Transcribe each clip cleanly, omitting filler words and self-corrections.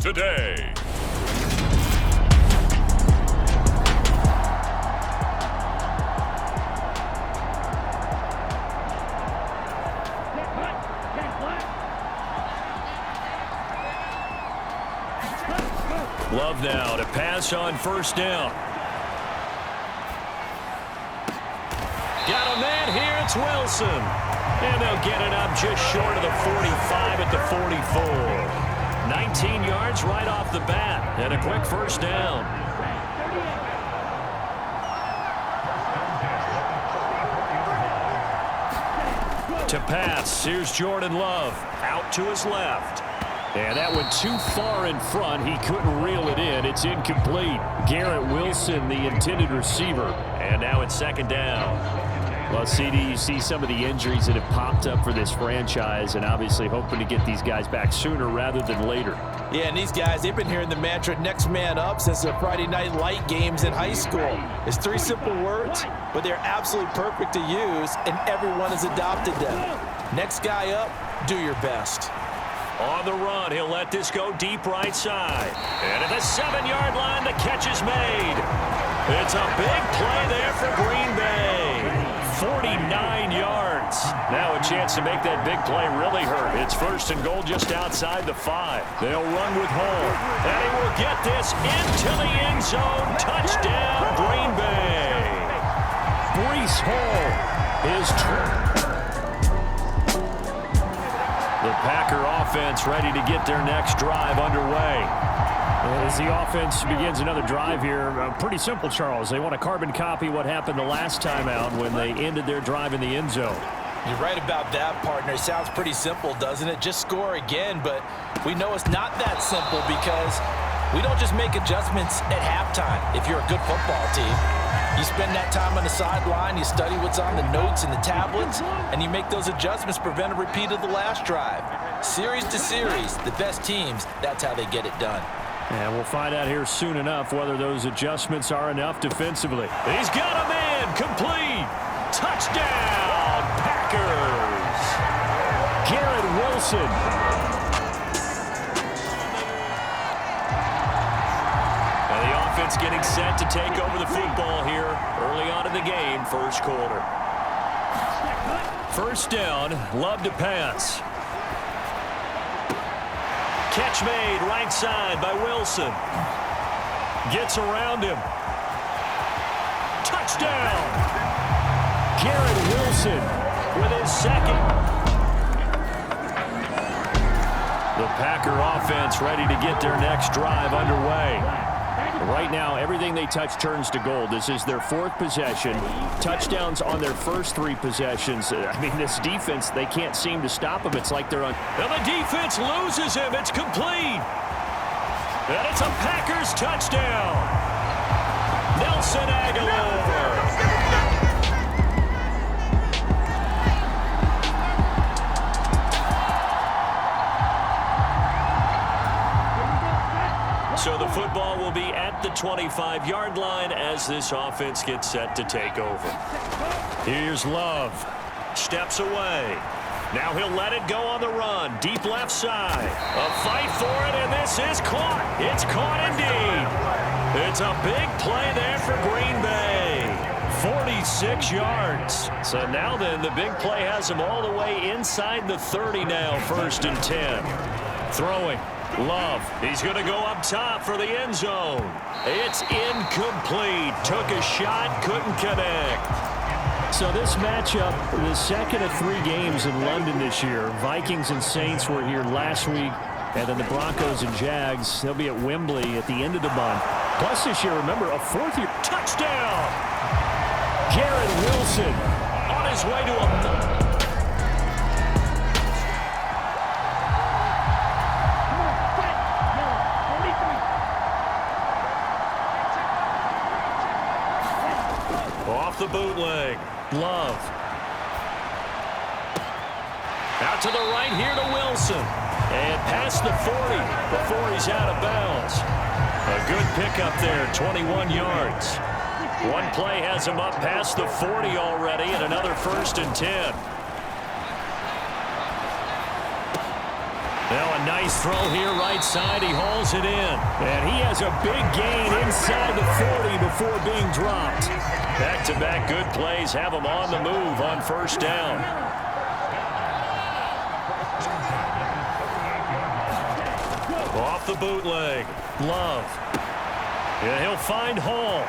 today. Love now to pass on first down. Got a man here. It's Wilson. And they'll get it up just short of the 45 at the 44. 19 yards right off the bat. And a quick first down. To pass. Here's Jordan Love. Out to his left. And that went too far in front. He couldn't reel it in. It's incomplete. Garrett Wilson, the intended receiver. And now it's second down. Well, CD, you see some of the injuries that have popped up for this franchise, and obviously hoping to get these guys back sooner rather than later. Yeah, and these guys, they've been hearing the mantra next man up since their Friday night light games in high school. It's 3 simple words, but they're absolutely perfect to use, and everyone has adopted them. Next guy up, do your best. On the run, he'll let this go deep right side. And at the 7-yard line, the catch is made. It's a big play there for Green Bay. 49 yards. Now a chance to make that big play really hurt. It's first and goal just outside the 5. They'll run with Hall. And he will get this into the end zone. Touchdown, Green Bay. Breece Hall is the Packer offense ready to get their next drive underway. As the offense begins another drive here, pretty simple, Charles. They want to carbon copy what happened the last time out when they ended their drive in the end zone. You're right about that, partner. It sounds pretty simple, doesn't it? Just score again, but we know it's not that simple because we don't just make adjustments at halftime if you're a good football team. You spend that time on the sideline, you study what's on the notes and the tablets, and you make those adjustments to prevent a repeat of the last drive. Series to series, the best teams, that's how they get it done. And we'll find out here soon enough whether those adjustments are enough defensively. He's got a man. Complete. Touchdown, Packers. Garrett Wilson. And the offense getting set to take over the football here early on in the game, first quarter. First down, Love to pass. Catch made right side by Wilson. Gets around him. Touchdown! Garrett Wilson with his second. The Packer offense ready to get their next drive underway. Right now, everything they touch turns to gold. This is their 4th possession. Touchdowns on their first 3 possessions. I mean, this defense, they can't seem to stop them. It's like they're on. And the defense loses him. It's complete. And it's a Packers touchdown. Nelson Aguilar. So the football will be at the 25-yard line as this offense gets set to take over. Here's Love. Steps away. Now he'll let it go on the run. Deep left side. A fight for it, and this is caught. It's caught indeed. It's a big play there for Green Bay. 46 yards. So now then, the big play has him all the way inside the 30 now, first and 10. Throwing. Love. He's going to go up top for the end zone. It's incomplete. Took a shot, couldn't connect. So this matchup, the second of 3 games in London this year. Vikings and Saints were here last week, and then the Broncos and Jags, they'll be at Wembley at the end of the month. Plus this year, remember, a 4th-year touchdown. Garrett Wilson on his way to a off the bootleg. Love. Out to the right here to Wilson. And past the 40 before he's out of bounds. A good pickup there, 21 yards. One play has him up past the 40 already, and another first and 10. Now a nice throw here right side. He hauls it in. And he has a big gain inside the 40 before being dropped. Back-to-back good plays have him on the move on first down. Off the bootleg. Love. And he'll find Hall.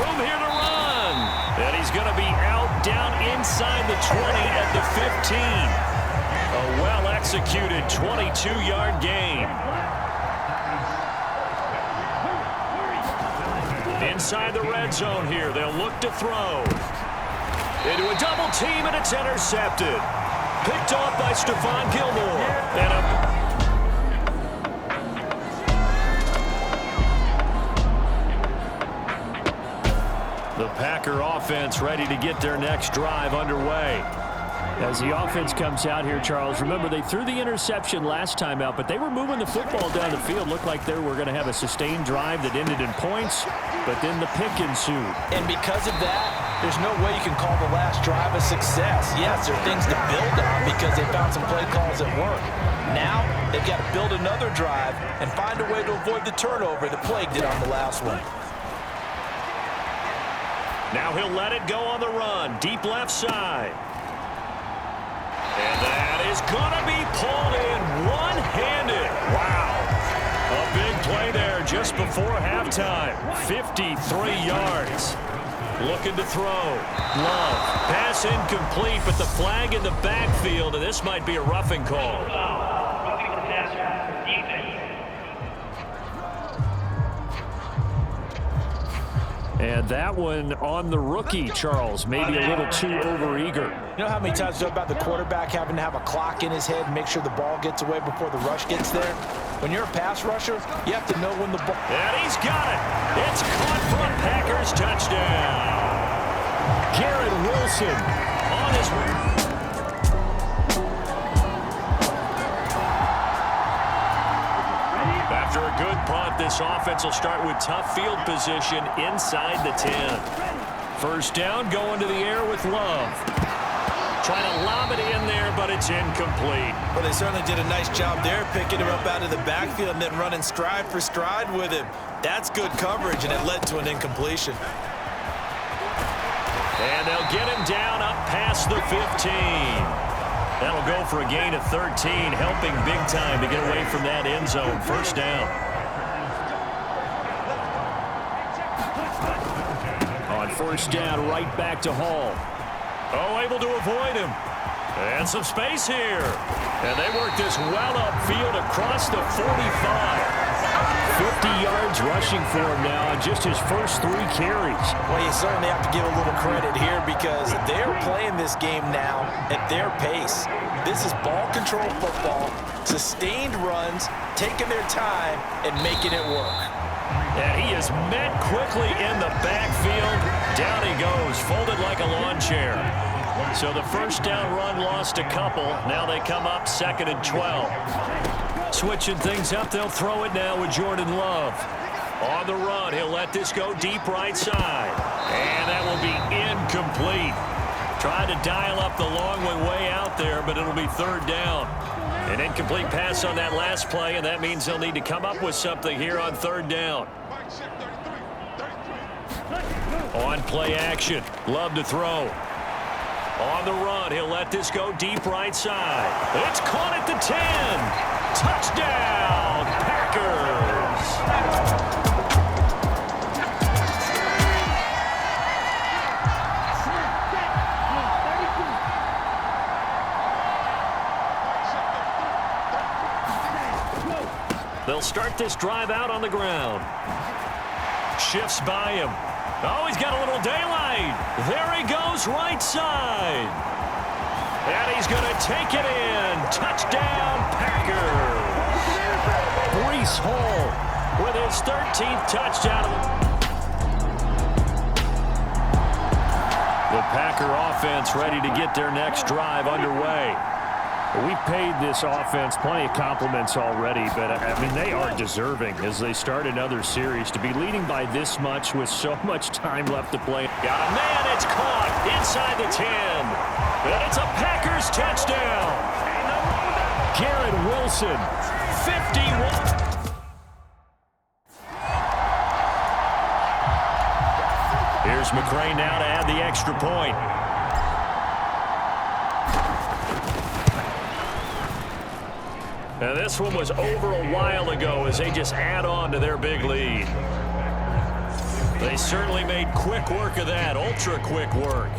Room here to run. And he's going to be out down inside the 20 at the 15. A well-executed 22-yard gain. Inside the red zone here. They'll look to throw. Into a double team, and it's intercepted. Picked off by Stephon Gilmore. And the Packer offense ready to get their next drive underway. As the offense comes out here, Charles, remember they threw the interception last time out, but they were moving the football down the field. Looked like they were going to have a sustained drive that ended in points, but then the pick ensued. And because of that, there's no way you can call the last drive a success. Yes, there are things to build on because they found some play calls that work. Now they've got to build another drive and find a way to avoid the turnover that plagued it on the last one. Now he'll let it go on the run. Deep left side. And that is going to be pulled in one-handed. Wow. A big play there just before halftime. 53 yards. Looking to throw. Love. Pass incomplete, but the flag in the backfield, and this might be a roughing call. And that one on the rookie, Charles, maybe a little too overeager. You know how many times you talk about the quarterback having to have a clock in his head and make sure the ball gets away before the rush gets there? When you're a pass rusher, you have to know when the ball... And he's got it. It's caught for a Packers touchdown. Garrett Wilson on his way. After a good punt, this offense will start with tough field position inside the 10. First down, going to the air with Love. Trying to lob it in there, but it's incomplete. Well, they certainly did a nice job there, picking him up out of the backfield and then running stride for stride with him. That's good coverage, and it led to an incompletion. And they'll get him down up past the 15. That'll go for a gain of 13, helping big time to get away from that end zone. First down. On first down, right back to Hall. Oh, able to avoid him. And some space here. And they work this well upfield across the 45. 50 yards rushing for him now on just his first 3 carries. Well, you certainly have to give a little credit here because they're playing this game now at their pace. This is ball control football, sustained runs, taking their time, and making it work. And he is met quickly in the backfield. Down he goes, folded like a lawn chair. So the first down run lost a couple. Now they come up 2nd and 12. Switching things up, they'll throw it now with Jordan Love. On the run, he'll let this go deep right side. And that will be incomplete. Trying to dial up the long one way out there, but it'll be 3rd down. An incomplete pass on that last play, and that means they'll need to come up with something here on 3rd down. On play action, Love to throw. On the run, he'll let this go deep right side. It's caught at the 10. Touchdown, Packers. They'll start this drive out on the ground. Shifts by him. Oh, he's got a little daylight. There he goes, right side. And he's going to take it in. Touchdown, Packers. Breece Hall with his 13th touchdown. The Packer offense ready to get their next drive underway. We've paid this offense plenty of compliments already, but, I mean, they are deserving as they start another series. To be leading by this much with so much time left to play. Got a man, it's caught inside the 10. And it's a Packers touchdown. Garrett Wilson, 51. Here's McCray now to add the extra point. Now this one was over a while ago as they just add on to their big lead. They certainly made quick work of that, ultra quick work.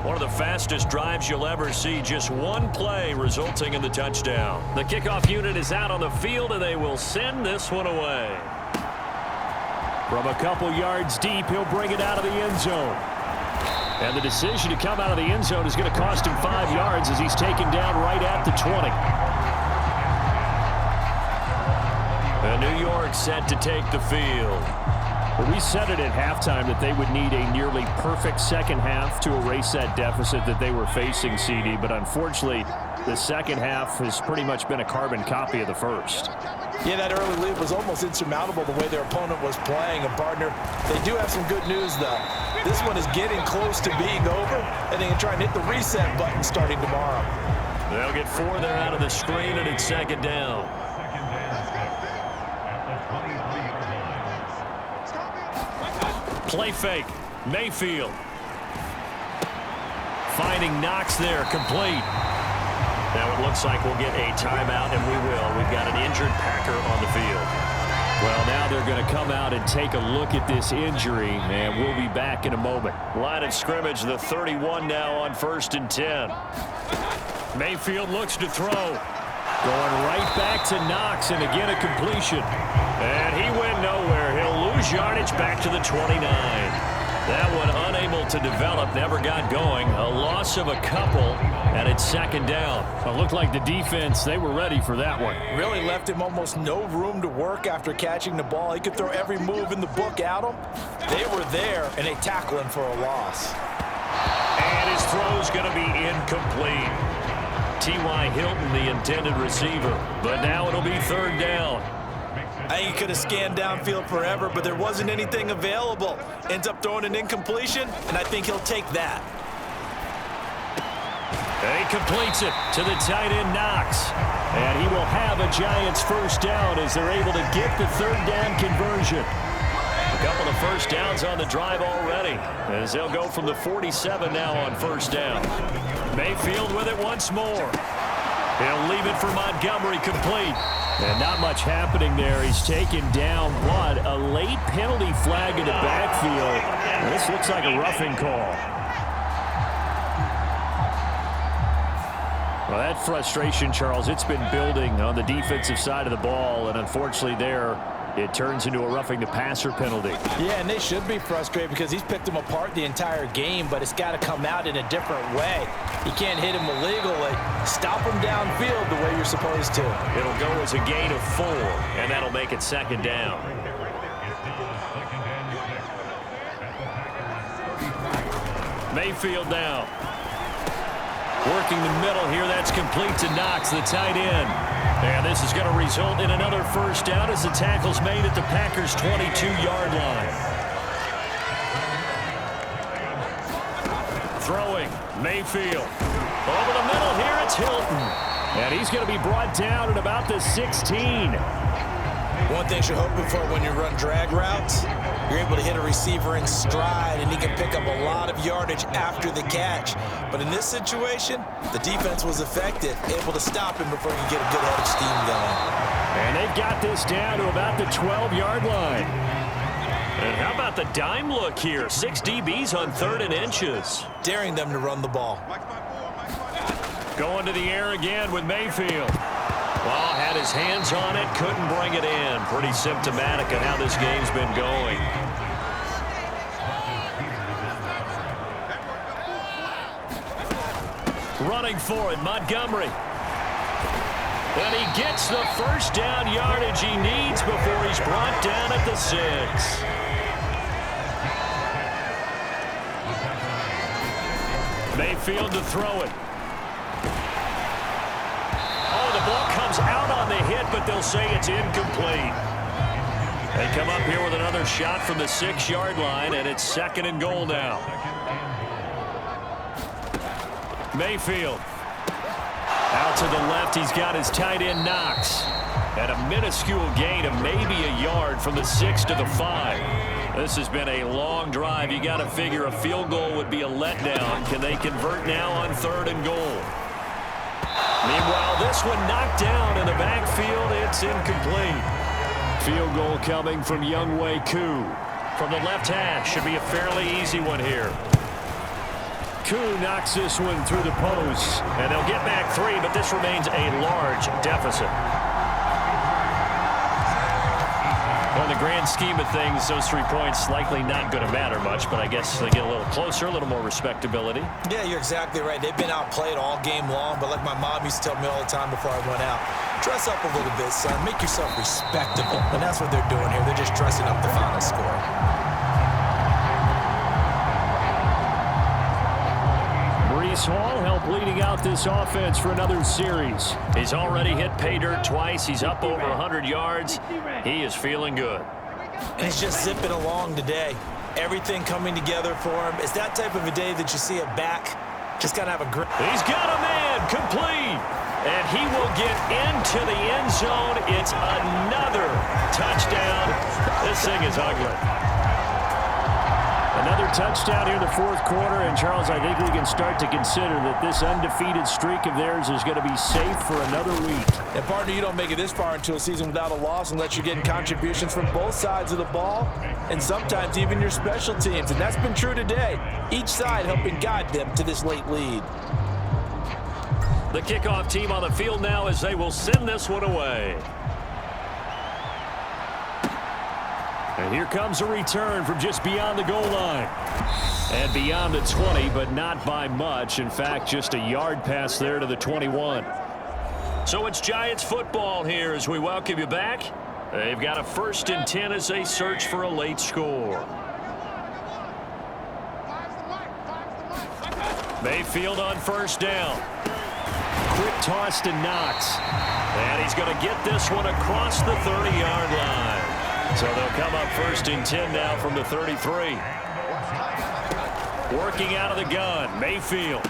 One of the fastest drives you'll ever see, just one play resulting in the touchdown. The kickoff unit is out on the field, and they will send this one away. From a couple yards deep, he'll bring it out of the end zone. And the decision to come out of the end zone is going to cost him 5 yards as he's taken down right at the 20. And New York set to take the field. Well, we said it at halftime that they would need a nearly perfect second half to erase that deficit that they were facing, CD. But unfortunately, the second half has pretty much been a carbon copy of the first. Yeah, that early lead was almost insurmountable the way their opponent was playing. And, partner, they do have some good news, though. This one is getting close to being over, and they can try and hit the reset button starting tomorrow. They'll get 4 there out of the screen, and it's second down. Play fake. Mayfield. Finding Knox there, complete. Now it looks like we'll get a timeout, and we will. We've got an injured Packer on the field. Well, now they're going to come out and take a look at this injury, and we'll be back in a moment. Line of scrimmage, the 31 now on 1st and 10. Mayfield looks to throw. Going right back to Knox, and again a completion. And he went nowhere. He'll lose yardage back to the 29. That one unable to develop, never got going. A loss of a couple, and it's second down. It looked like the defense, they were ready for that one. Really left him almost no room to work after catching the ball. He could throw every move in the book at him. They were there, and they tackle him for a loss. And his throw's going to be incomplete. T.Y. Hilton, the intended receiver. But now it'll be third down. I think he could have scanned downfield forever, but there wasn't anything available. Ends up throwing an incompletion, and I think he'll take that. And he completes it to the tight end, Knox. And he will have a Giants first down as they're able to get the third down conversion. A couple of first downs on the drive already, as they'll go from the 47 now on first down. Mayfield with it once more. He'll leave it for Montgomery, complete. And not much happening there. He's taken down, but a late penalty flag in the backfield. This looks like a roughing call. Well, that frustration, Charles, it's been building on the defensive side of the ball, and unfortunately there, it turns into a roughing the passer penalty. Yeah, and they should be frustrated because he's picked them apart the entire game, but it's got to come out in a different way. You can't hit him illegally. Stop him downfield the way you're supposed to. It'll go as a gain of 4, and that'll make it second down. Mayfield now. Working the middle here, that's complete to Knox, the tight end. And this is going to result in another first down as the tackle's made at the Packers' 22-yard line. Throwing, Mayfield. Over the middle here, it's Hilton. And he's going to be brought down at about the 16. One thing you're hoping for when you run drag routes, you're able to hit a receiver in stride, and he can pick up a lot of yardage after the catch. But in this situation, the defense was effective, able to stop him before he could get a good head of steam going. And they've got this down to about the 12-yard line. And how about the dime look here? 6 DBs on 3rd and inches. Daring them to run the ball. Going to the air again with Mayfield. Well, had his hands on it, couldn't bring it in. Pretty symptomatic of how this game's been going. Running for it, Montgomery. And he gets the first down yardage he needs before he's brought down at the 6. Mayfield to throw it. Oh, the ball comes out on the hit, but they'll say it's incomplete. They come up here with another shot from the 6-yard line, and it's 2nd and goal now. Mayfield. Out to the left, he's got his tight end Knox. And a minuscule gain of maybe a yard from the 6 to the 5. This has been a long drive. You got to figure a field goal would be a letdown. Can they convert now on 3rd and goal? Meanwhile, this one knocked down in the backfield. It's incomplete. Field goal coming from Younghoe Koo. From the left hash, should be a fairly easy one here. Koo knocks this one through the post. And they'll get back 3, but this remains a large deficit. Well, in the grand scheme of things, those 3 points likely not going to matter much, but I guess they get a little closer, a little more respectability. Yeah, you're exactly right. They've been outplayed all game long, but like my mom used to tell me all the time before I went out, dress up a little bit, son. Make yourself respectable. And that's what they're doing here. They're just dressing up the final score. Hall helped leading out this offense for another series. He's already hit pay dirt twice. He's up over 100 yards. He is feeling good. And he's just zipping along today. Everything coming together for him. It's that type of a day that you see a back just got to have a grip. He's got a man complete. And he will get into the end zone. It's another touchdown. This thing is ugly. Another touchdown here in the 4th quarter, and Charles, I think we can start to consider that this undefeated streak of theirs is going to be safe for another week. And partner, you don't make it this far into a season without a loss unless you're getting contributions from both sides of the ball, and sometimes even your special teams, and that's been true today. Each side helping guide them to this late lead. The kickoff team on the field now as they will send this one away. And here comes a return from just beyond the goal line. And beyond the 20, but not by much. In fact, just a yard pass there to the 21. So it's Giants football here as we welcome you back. They've got a 1st and 10 as they search for a late score. Mayfield on 1st down. Quick toss to Knox. And he's going to get this one across the 30-yard line. So they'll come up 1st and 10 now from the 33. Working out of the gun, Mayfield.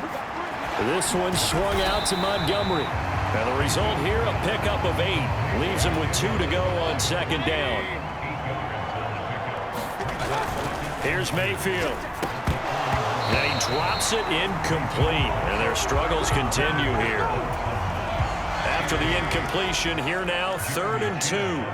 This one swung out to Montgomery. And the result here, a pickup of 8. Leaves him with 2 to go on 2nd down. Here's Mayfield. And he drops it incomplete. And their struggles continue here. After the incompletion, here now, 3rd and 2.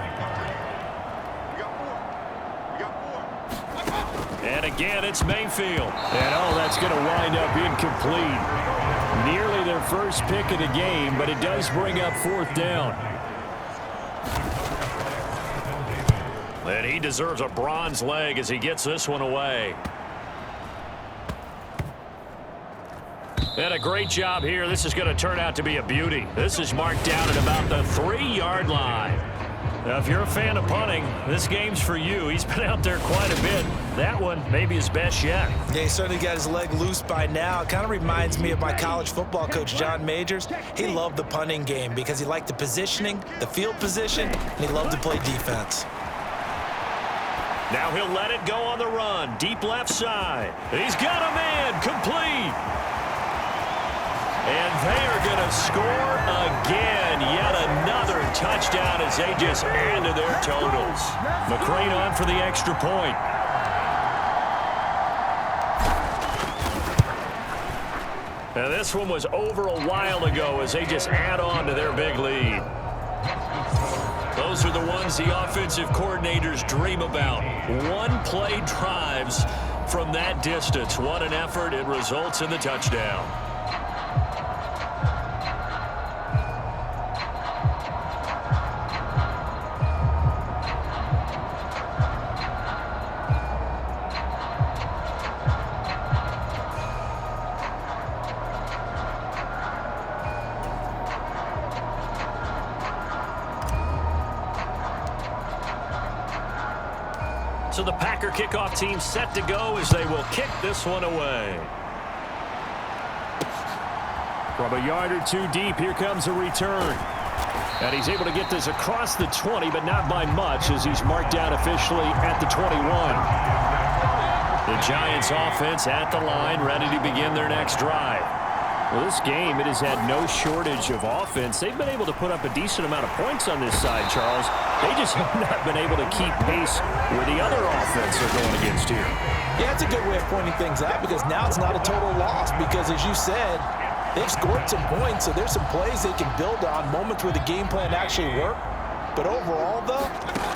And again, it's Mayfield. And, oh, that's going to wind up incomplete. Nearly their first pick of the game, but it does bring up 4th down. And he deserves a bronze leg as he gets this one away. And a great job here. This is going to turn out to be a beauty. This is marked down at about the 3-yard line. Now, if you're a fan of punting, this game's for you. He's been out there quite a bit. That one maybe his best yet. Yeah, he certainly got his leg loose by now. It kind of reminds me of my college football coach, John Majors. He loved the punting game because he liked the positioning, the field position, and he loved to play defense. Now he'll let it go on the run. Deep left side. He's got a man complete. And they are going to score again. Yet another touchdown as they just add to their totals. McCrane on for the extra point. Now this one was over a while ago as they just add on to their big lead. Those are the ones the offensive coordinators dream about. One-play drives from that distance. What an effort. It results in the touchdown. So the Packer kickoff team set to go as they will kick this one away. From a yard or 2 deep, here comes a return. And he's able to get this across the 20, but not by much as he's marked out officially at the 21. The Giants offense at the line, ready to begin their next drive. Well, this game, it has had no shortage of offense. They've been able to put up a decent amount of points on this side, Charles. They just have not been able to keep pace where the other offense are going against here. Yeah, it's a good way of pointing things out because now it's not a total loss because, as you said, they've scored some points, so there's some plays they can build on, moments where the game plan actually worked. But overall, though,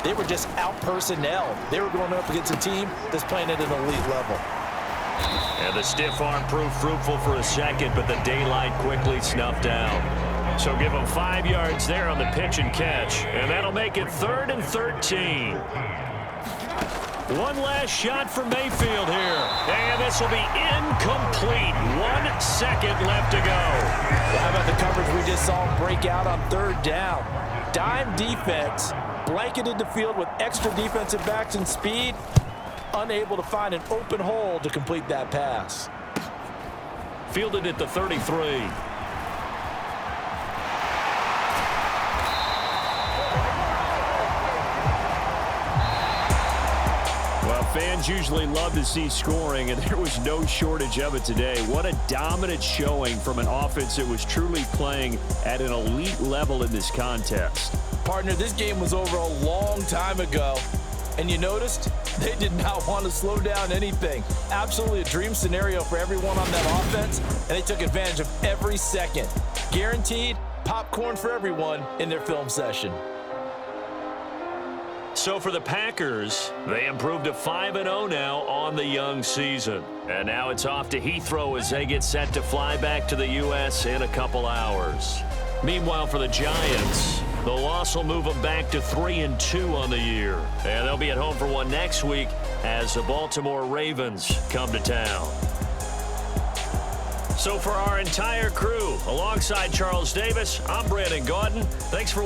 they were just out-personnel. They were going up against a team that's playing at an elite level. And the stiff arm proved fruitful for a second, but the daylight quickly snuffed out. So give them 5 yards there on the pitch and catch, and that'll make it 3rd and 13. One last shot for Mayfield here, and this will be incomplete. 1 second left to go. Well, how about the coverage we just saw break out on 3rd down? Dime defense, blanketed the field with extra defensive backs and speed, unable to find an open hole to complete that pass. Fielded at the 33. Fans usually love to see scoring, and there was no shortage of it today. What a dominant showing from an offense that was truly playing at an elite level in this contest. Partner, this game was over a long time ago, and you noticed they did not want to slow down anything. Absolutely a dream scenario for everyone on that offense, and they took advantage of every second. Guaranteed popcorn for everyone in their film session. So for the Packers, they improved to 5-0 now on the young season. And now it's off to Heathrow as they get set to fly back to the U.S. in a couple hours. Meanwhile, for the Giants, the loss will move them back to 3-2 on the year. And they'll be at home for one next week as the Baltimore Ravens come to town. So for our entire crew, alongside Charles Davis, I'm Brandon Gaudin. Thanks for watching.